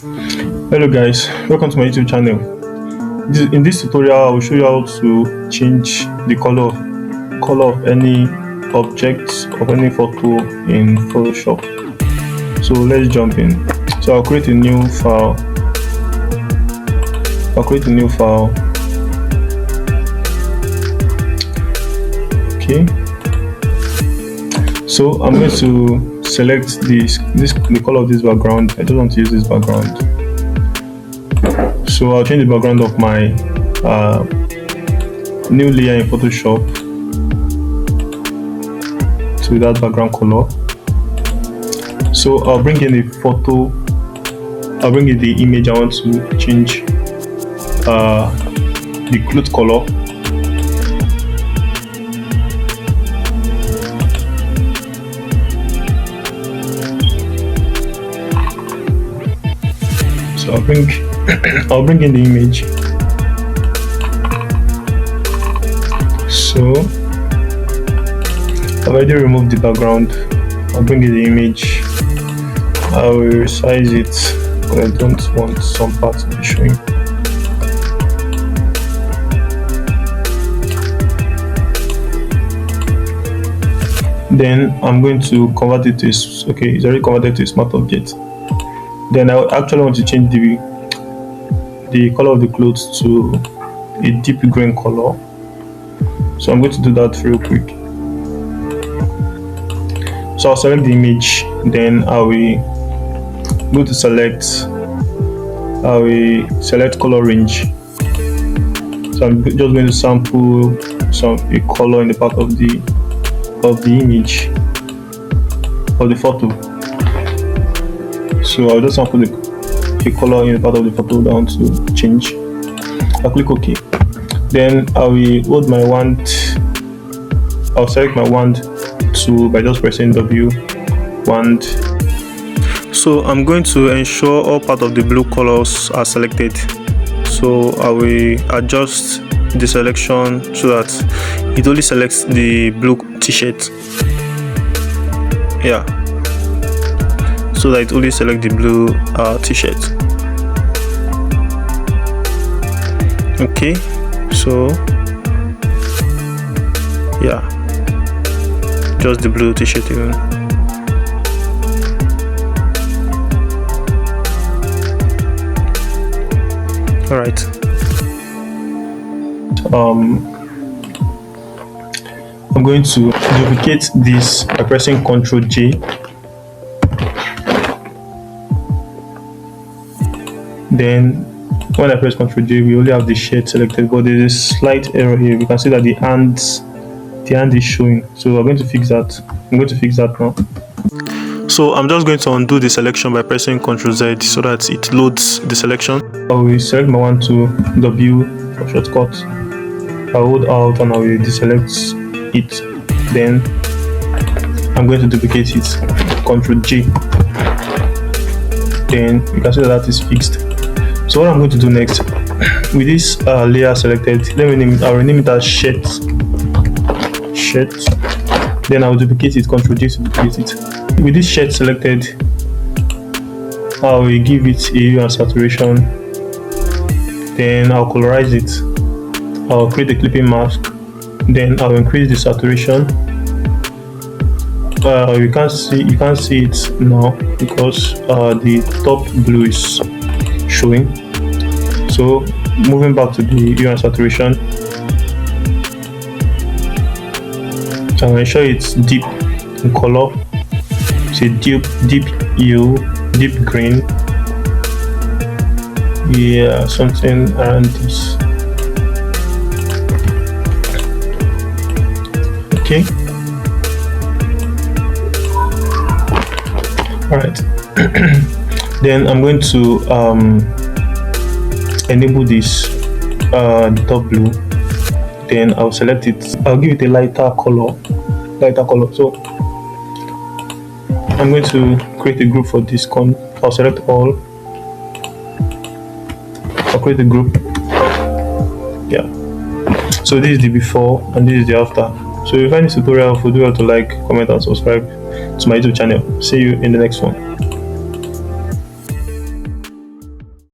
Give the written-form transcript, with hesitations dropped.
Hello guys, welcome to my YouTube channel. In this tutorial, I will show you how to change the color of any object of any photo in Photoshop. So let's jump in. So I'll create a new file. Okay. So I'm going to select the color of this background. I don't want to use this background. So I'll change the background of my new layer in Photoshop to that background color. So I'll bring in the image I want to change the cloth color. So I'll bring in the image. So I've already removed the background. I'll bring in the image. I will resize it, but I don't want some parts to be showing. Then I'm going to convert it to it's already converted to a smart object. Then I actually want to change the color of the clothes to a deep green color. So I'm going to do that real quick. So I'll select the image, then I will go to select color range. So I'm just going to sample a color in the part of the image of the photo. So I'll just sample the color in the part of the photo down to change. I'll click OK. Then I will hold my wand. I'll select my wand tool by just pressing W, wand. So I'm going to ensure all part of the blue colors are selected. So I will adjust the selection so that it only selects the blue t-shirt. Yeah. So that it only select the blue t-shirt. Okay, so yeah, just the blue t-shirt even. All right. I'm going to duplicate this by pressing Ctrl J. Then when I press Ctrl J, we only have the shade selected, but there is a slight error here. You can see that the hand is showing. So we're going to fix that. I'm going to fix that now. So I'm just going to undo the selection by pressing Ctrl Z so that it loads the selection. I will select my one to W for shortcut. I'll hold Alt and I will deselect it. Then I'm going to duplicate it. Ctrl J. Then you can see that is fixed. So what I'm going to do next, with this layer selected, I will rename it as shirt. Then I will duplicate it, Ctrl J to duplicate it. With this shirt selected, I will give it a hue and saturation. Then I'll colorize it. I'll create a clipping mask. Then I'll increase the saturation. You can't see it now because the top blue is showing. So moving back to the hue and saturation, I'll ensure it's deep in color. It's a deep hue, deep green. Yeah, something around this. Okay. All right. Then I'm going to enable this the top blue. Then I'll select it. I'll give it a lighter color. So I'm going to create a group for this con. I'll select all. I'll create a group. Yeah. So this is the before and this is the after. So if you find this tutorial helpful, do well to like, comment and subscribe to my YouTube channel. See you in the next one.